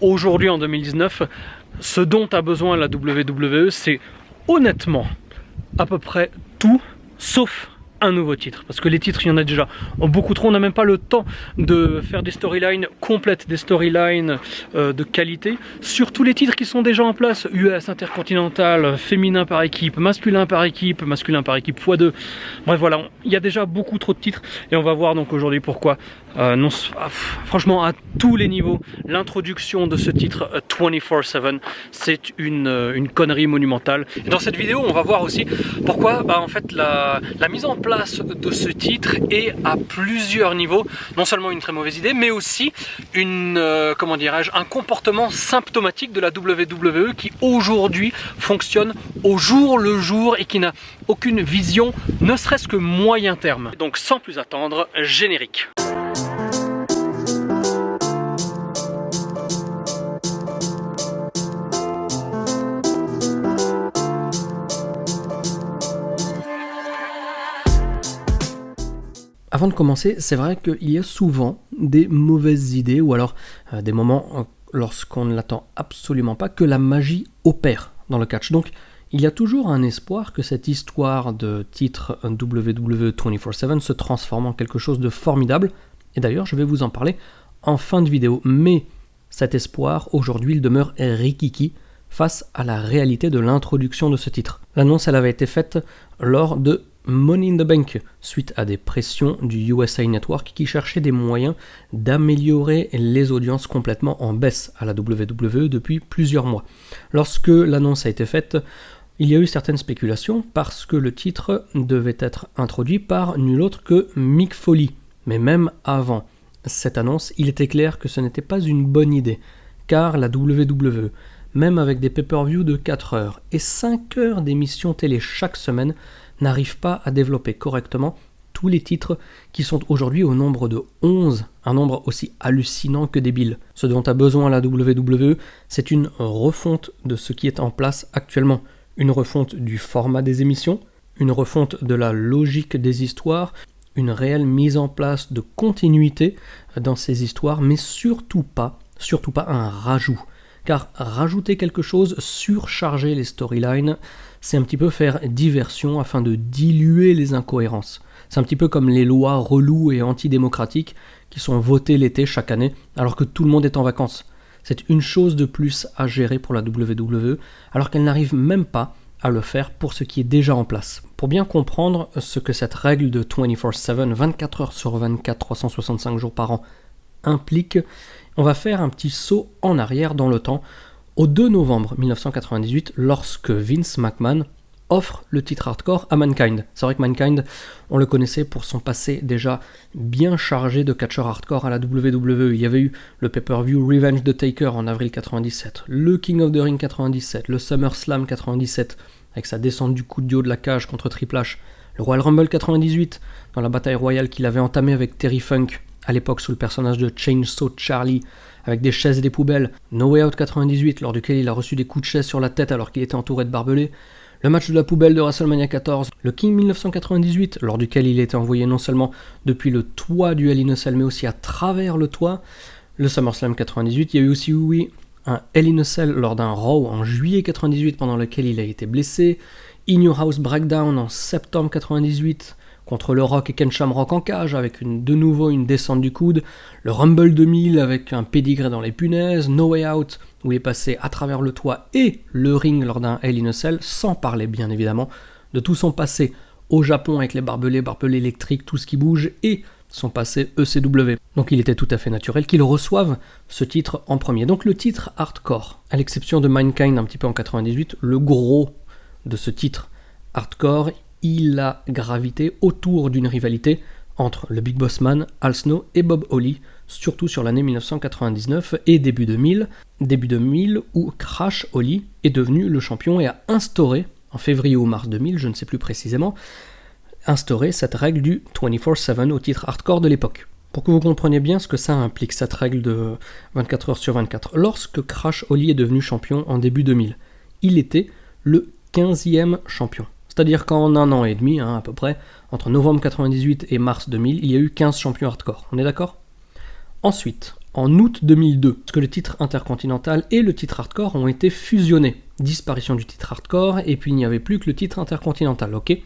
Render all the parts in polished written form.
aujourd'hui en 2019, ce dont a besoin la WWE, c'est honnêtement à peu près tout, sauf un nouveau titre, parce que les titres il y en a déjà beaucoup trop, on n'a même pas le temps de faire des storylines complètes, des storylines de qualité sur tous les titres qui sont déjà en place, US, intercontinental, féminin par équipe x2, bref voilà, il y a déjà beaucoup trop de titres et on va voir donc aujourd'hui pourquoi franchement à tous les niveaux, l'introduction de ce titre 24/7 c'est une connerie monumentale. Et dans cette vidéo on va voir aussi pourquoi en fait la mise en place de ce titre est à plusieurs niveaux, non seulement une très mauvaise idée, mais aussi comment dirais-je, un comportement symptomatique de la WWE qui aujourd'hui fonctionne au jour le jour et qui n'a aucune vision, ne serait-ce que moyen terme. Donc sans plus attendre, générique. Avant de commencer, c'est vrai qu'il y a souvent des mauvaises idées ou alors des moments lorsqu'on ne l'attend absolument pas que la magie opère dans le catch. Donc il y a toujours un espoir que cette histoire de titre WWE 24/7 se transforme en quelque chose de formidable. Et d'ailleurs, je vais vous en parler en fin de vidéo. Mais cet espoir, aujourd'hui, il demeure rikiki face à la réalité de l'introduction de ce titre. L'annonce, elle avait été faite lors de Money in the Bank, suite à des pressions du USA Network qui cherchait des moyens d'améliorer les audiences complètement en baisse à la WWE depuis plusieurs mois. Lorsque l'annonce a été faite, il y a eu certaines spéculations parce que le titre devait être introduit par nul autre que Mick Foley. Mais même avant cette annonce, il était clair que ce n'était pas une bonne idée, car la WWE, même avec des pay-per-view de 4 heures et 5 heures d'émissions télé chaque semaine, n'arrive pas à développer correctement tous les titres qui sont aujourd'hui au nombre de 11, un nombre aussi hallucinant que débile. Ce dont a besoin la WWE, c'est une refonte de ce qui est en place actuellement, une refonte du format des émissions, une refonte de la logique des histoires, une réelle mise en place de continuité dans ces histoires, mais surtout pas un rajout. Car rajouter quelque chose, surcharger les storylines, c'est un petit peu faire diversion afin de diluer les incohérences. C'est un petit peu comme les lois reloues et antidémocratiques qui sont votées l'été chaque année alors que tout le monde est en vacances. C'est une chose de plus à gérer pour la WWE alors qu'elle n'arrive même pas à le faire pour ce qui est déjà en place. Pour bien comprendre ce que cette règle de 24/7, 24 heures sur 24, 365 jours par an implique, on va faire un petit saut en arrière dans le temps, au 2 novembre 1998, lorsque Vince McMahon offre le titre hardcore à Mankind. C'est vrai que Mankind, on le connaissait pour son passé déjà bien chargé de catcheurs hardcore à la WWE. Il y avait eu le pay-per-view Revenge the Taker en avril 97, le King of the Ring 97, le SummerSlam 97, avec sa descente du coup de dio de la cage contre Triple H, le Royal Rumble 98, dans la bataille royale qu'il avait entamée avec Terry Funk, à l'époque sous le personnage de Chainsaw Charlie, avec des chaises et des poubelles, No Way Out 98, lors duquel il a reçu des coups de chaise sur la tête alors qu'il était entouré de barbelés, le match de la poubelle de WrestleMania 14, le King 1998, lors duquel il était envoyé non seulement depuis le toit du Hell in a Cell, mais aussi à travers le toit, le SummerSlam 98, il y a eu aussi un Hell in a Cell lors d'un Raw en juillet 98 pendant lequel il a été blessé, In Your House Breakdown en septembre 98, contre le Rock et Ken Shamrock en cage, avec de nouveau une descente du coude, le Rumble 2000 avec un pédigré dans les punaises, No Way Out, où il est passé à travers le toit et le ring lors d'un Hell in a Cell, sans parler bien évidemment de tout son passé au Japon avec les barbelés électriques, tout ce qui bouge, et son passé ECW. Donc il était tout à fait naturel qu'il reçoive ce titre en premier. Donc le titre hardcore, à l'exception de Mankind un petit peu en 98, le gros de ce titre hardcore, il a gravité autour d'une rivalité entre le Big Boss Man, Al Snow et Bob Holly, surtout sur l'année 1999 et début 2000 où Crash Holly est devenu le champion et a instauré, en février ou mars 2000, je ne sais plus précisément, cette règle du 24/7 au titre hardcore de l'époque. Pour que vous compreniez bien ce que ça implique, cette règle de 24 heures sur 24, lorsque Crash Holly est devenu champion en début 2000, il était le 15e champion. C'est-à-dire qu'en un an et demi, à peu près, entre novembre 98 et mars 2000, il y a eu 15 champions hardcore. On est d'accord ? Ensuite, en août 2002, parce que le titre intercontinental et le titre hardcore ont été fusionnés. Disparition du titre hardcore, et puis il n'y avait plus que le titre intercontinental, ok?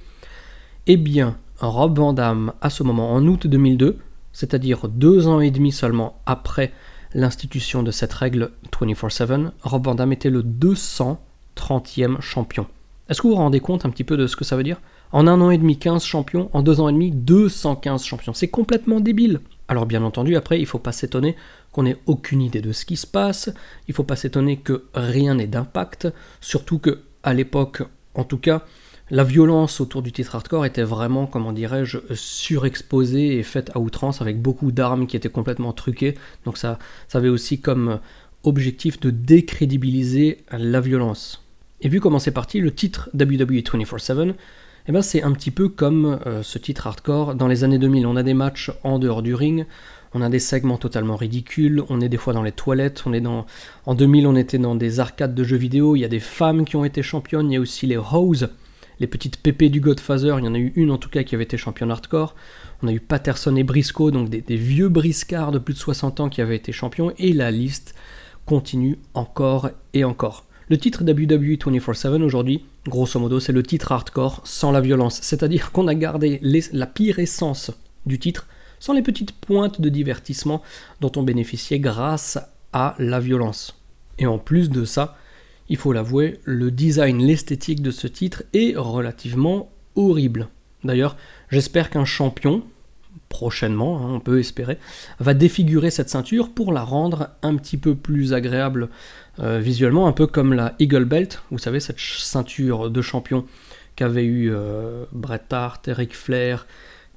Eh bien, Rob Van Dam, à ce moment, en août 2002, c'est-à-dire 2 ans et demi seulement après l'institution de cette règle 24/7, Rob Van Dam était le 230e champion. Est-ce que vous vous rendez compte un petit peu de ce que ça veut dire? En 1 an et demi, 15 champions, en 2 ans et demi, 215 champions. C'est complètement débile. Alors bien entendu, après, il ne faut pas s'étonner qu'on n'ait aucune idée de ce qui se passe, il ne faut pas s'étonner que rien n'ait d'impact, surtout qu'à l'époque, en tout cas, la violence autour du titre hardcore était vraiment, comment dirais-je, surexposée et faite à outrance avec beaucoup d'armes qui étaient complètement truquées. Donc ça avait aussi comme objectif de décrédibiliser la violence. Et vu comment c'est parti, le titre WWE 24/7, eh ben c'est un petit peu comme ce titre hardcore dans les années 2000. On a des matchs en dehors du ring, on a des segments totalement ridicules, on est des fois dans les toilettes, en 2000 on était dans des arcades de jeux vidéo, il y a des femmes qui ont été championnes, il y a aussi les hoes, les petites pépées du Godfather, il y en a eu une en tout cas qui avait été championne hardcore. On a eu Patterson et Briscoe, donc des vieux briscards de plus de 60 ans qui avaient été champions, et la liste continue encore et encore. Le titre WWE 24/7 aujourd'hui, grosso modo, c'est le titre hardcore sans la violence, c'est-à-dire qu'on a gardé la pire essence du titre sans les petites pointes de divertissement dont on bénéficiait grâce à la violence. Et en plus de ça, il faut l'avouer, le design, l'esthétique de ce titre est relativement horrible. D'ailleurs, j'espère qu'un champion, prochainement, on peut espérer, va défigurer cette ceinture pour la rendre un petit peu plus agréable visuellement, un peu comme la Eagle Belt, vous savez, cette ceinture de champion qu'avaient eu Bret Hart, Ric Flair,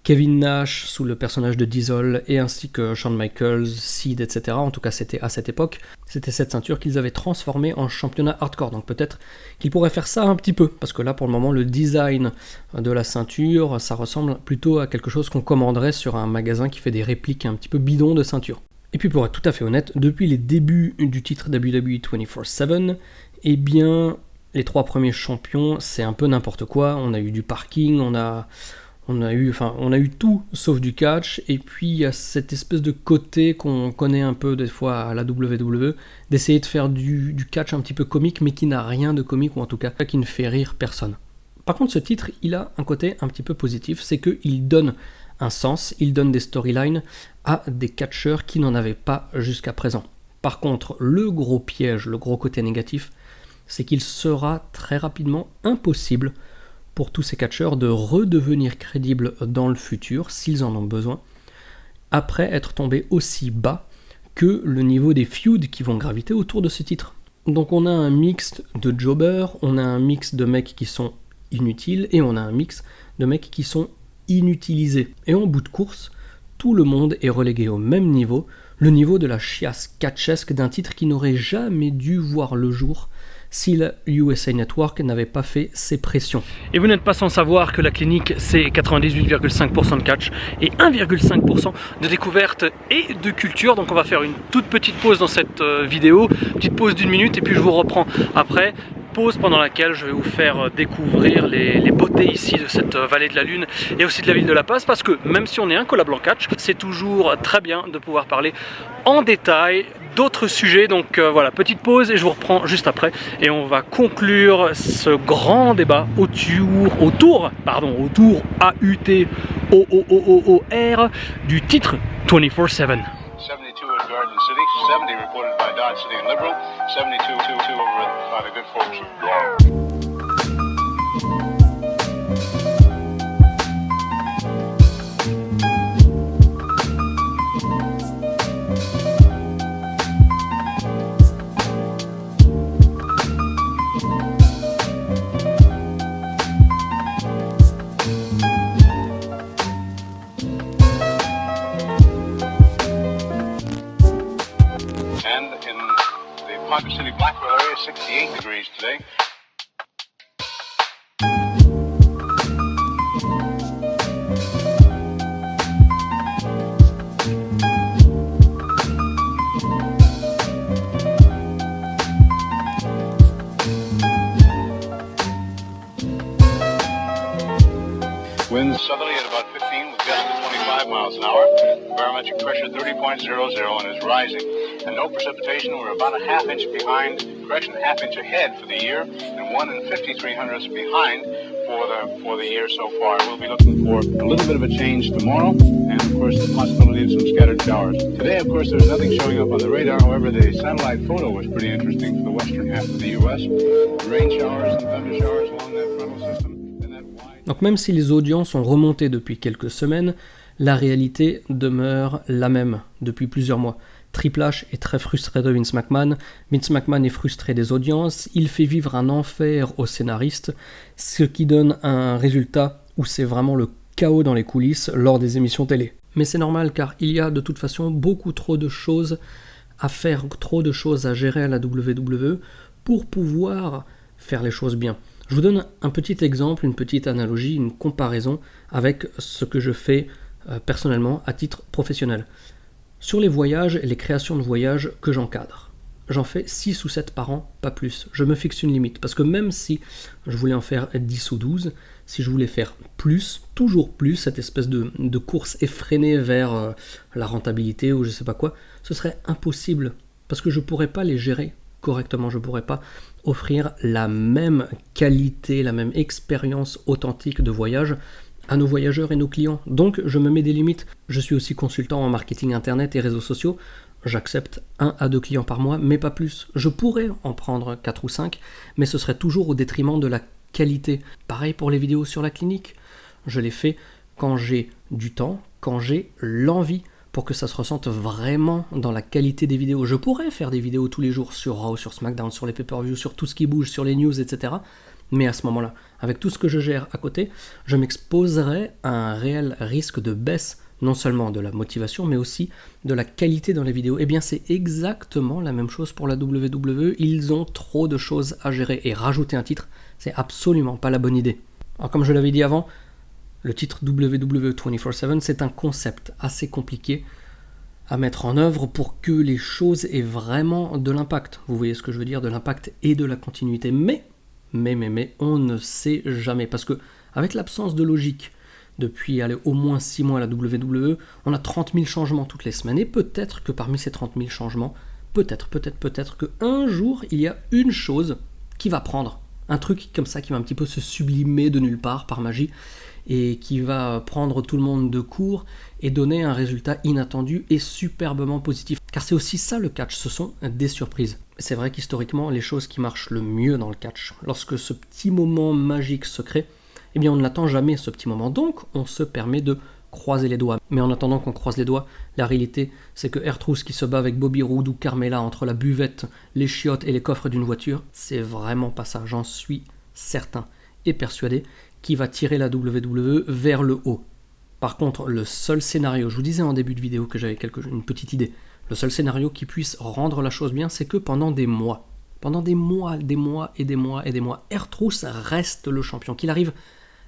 Kevin Nash sous le personnage de Diesel, et ainsi que Shawn Michaels, Sid, etc. En tout cas, c'était à cette époque. C'était cette ceinture qu'ils avaient transformée en championnat hardcore. Donc peut-être qu'ils pourraient faire ça un petit peu, parce que là, pour le moment, le design de la ceinture, ça ressemble plutôt à quelque chose qu'on commanderait sur un magasin qui fait des répliques un petit peu bidons de ceinture. Et puis pour être tout à fait honnête, depuis les débuts du titre WWE 24/7, eh bien, les 3 premiers champions, c'est un peu n'importe quoi. On a eu du parking, on a eu tout sauf du catch, et puis il y a cette espèce de côté qu'on connaît un peu des fois à la WWE, d'essayer de faire du catch un petit peu comique, mais qui n'a rien de comique, ou en tout cas qui ne fait rire personne. Par contre, ce titre, il a un côté un petit peu positif, c'est qu'il donne un sens, il donne des storylines à des catcheurs qui n'en avaient pas jusqu'à présent. Par contre, le gros piège, le gros côté négatif, c'est qu'il sera très rapidement impossible pour tous ces catcheurs de redevenir crédibles dans le futur, s'ils en ont besoin, après être tombés aussi bas que le niveau des feuds qui vont graviter autour de ce titre. Donc on a un mix de jobbers, on a un mix de mecs qui sont inutiles, et on a un mix de mecs qui sont inutilisés. Et en bout de course, tout le monde est relégué au même niveau, le niveau de la chiasse catchesque d'un titre qui n'aurait jamais dû voir le jour si la USA Network n'avait pas fait ses pressions. Et vous n'êtes pas sans savoir que la clinique, c'est 98,5% de catch et 1,5% de découverte et de culture. Donc on va faire une toute petite pause dans cette vidéo, petite pause d'1 minute, et puis je vous reprends après. Pause pendant laquelle je vais vous faire découvrir les beautés ici de cette vallée de la Lune et aussi de la ville de La Paz, parce que même si on est incollable en catch, c'est toujours très bien de pouvoir parler en détail d'autres sujets. Donc voilà, petite pause et je vous reprends juste après, et on va conclure ce grand débat autour AUTOOOOR du titre 24/7. 72 at Garden City, 70 reported by Dodge City and Liberal, 72 over by the good folks of Garden. Ponca City, Blackwell area, 68 degrees today. Winds southerly at about 15 with gusts of 25. 5 miles an hour. Barometric pressure 30.00 and is rising. And no precipitation. We're about a half inch behind, correction, a half inch ahead for the year, and 1 5300ths behind for the year so far. We'll be looking for a little bit of a change tomorrow, and of course the possibility of some scattered showers. Today, of course, there's nothing showing up on the radar. However, the satellite photo was pretty interesting for the western half of the U.S. Rain showers and thunder showers along that frontal system. Donc même si les audiences ont remonté depuis quelques semaines, la réalité demeure la même depuis plusieurs mois. Triple H est très frustré de Vince McMahon, Vince McMahon est frustré des audiences, il fait vivre un enfer aux scénaristes, ce qui donne un résultat où c'est vraiment le chaos dans les coulisses lors des émissions télé. Mais c'est normal car il y a de toute façon beaucoup trop de choses à faire, trop de choses à gérer à la WWE pour pouvoir faire les choses bien. Je vous donne un petit exemple, une petite analogie, une comparaison avec ce que je fais personnellement à titre professionnel. Sur les voyages et les créations de voyages que j'encadre, j'en fais 6 ou 7 par an, pas plus. Je me fixe une limite, parce que même si je voulais en faire 10 ou 12, si je voulais faire plus, toujours plus, cette espèce de course effrénée vers la rentabilité ou je sais pas quoi, ce serait impossible, parce que je pourrais pas les gérer correctement, je pourrais pas offrir la même qualité, la même expérience authentique de voyage à nos voyageurs et nos clients. Donc je me mets des limites. Je suis aussi consultant en marketing internet et réseaux sociaux. J'accepte 1 à 2 clients par mois, mais pas plus. Je pourrais en prendre 4 ou 5, mais ce serait toujours au détriment de la qualité. Pareil pour les vidéos sur la clinique. Je les fais quand j'ai du temps, quand j'ai l'envie, pour que ça se ressente vraiment dans la qualité des vidéos. Je pourrais faire des vidéos tous les jours sur Raw, sur SmackDown, sur les pay-per-view, sur tout ce qui bouge, sur les news, etc. Mais à ce moment-là, avec tout ce que je gère à côté, je m'exposerai à un réel risque de baisse, non seulement de la motivation, mais aussi de la qualité dans les vidéos. Eh bien, c'est exactement la même chose pour la WWE. Ils ont trop de choses à gérer et rajouter un titre, c'est absolument pas la bonne idée. Alors, comme je l'avais dit avant, le titre WWE 24/7, c'est un concept assez compliqué à mettre en œuvre pour que les choses aient vraiment de l'impact. Vous voyez ce que je veux dire, de l'impact et de la continuité. Mais, on ne sait jamais. Parce que, avec l'absence de logique, depuis au moins 6 mois à la WWE, on a 30 000 changements toutes les semaines. Et peut-être que parmi ces 30 000 changements, peut-être qu'un jour, il y a une chose qui va prendre. Un truc comme ça qui va un petit peu se sublimer de nulle part par magie et qui va prendre tout le monde de court et donner un résultat inattendu et superbement positif. Car c'est aussi ça le catch, ce sont des surprises. C'est vrai qu'historiquement, les choses qui marchent le mieux dans le catch, lorsque ce petit moment magique se crée, eh bien on ne l'attend jamais ce petit moment, donc on se permet de croiser les doigts. Mais en attendant qu'on croise les doigts, la réalité c'est que R-Truth qui se bat avec Bobby Roode ou Carmella entre la buvette, les chiottes et les coffres d'une voiture, c'est vraiment pas ça, j'en suis certain et persuadé, qui va tirer la WWE vers le haut. Par contre, le seul scénario, je vous disais en début de vidéo que j'avais une petite idée, le seul scénario qui puisse rendre la chose bien, c'est que pendant des mois, R-Truth reste le champion, qu'il arrive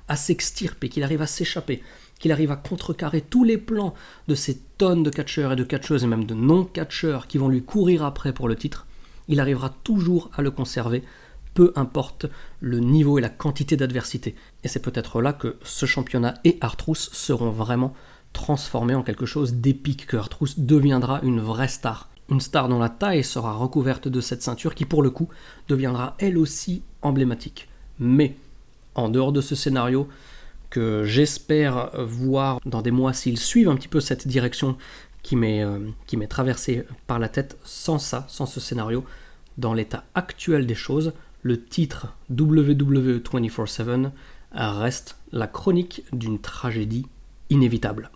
à s'extirper, qu'il arrive à s'échapper, qu'il arrive à contrecarrer tous les plans de ces tonnes de catcheurs et de catcheuses et même de non-catcheurs qui vont lui courir après pour le titre, il arrivera toujours à le conserver, peu importe le niveau et la quantité d'adversité. Et c'est peut-être là que ce championnat et R-Truth seront vraiment transformés en quelque chose d'épique, que R-Truth deviendra une vraie star. Une star dont la taille sera recouverte de cette ceinture qui, pour le coup, deviendra elle aussi emblématique. Mais, en dehors de ce scénario, que j'espère voir dans des mois s'ils suivent un petit peu cette direction qui m'est traversée par la tête, sans ce scénario, dans l'état actuel des choses, le titre WWE 24/7 reste la chronique d'une tragédie inévitable.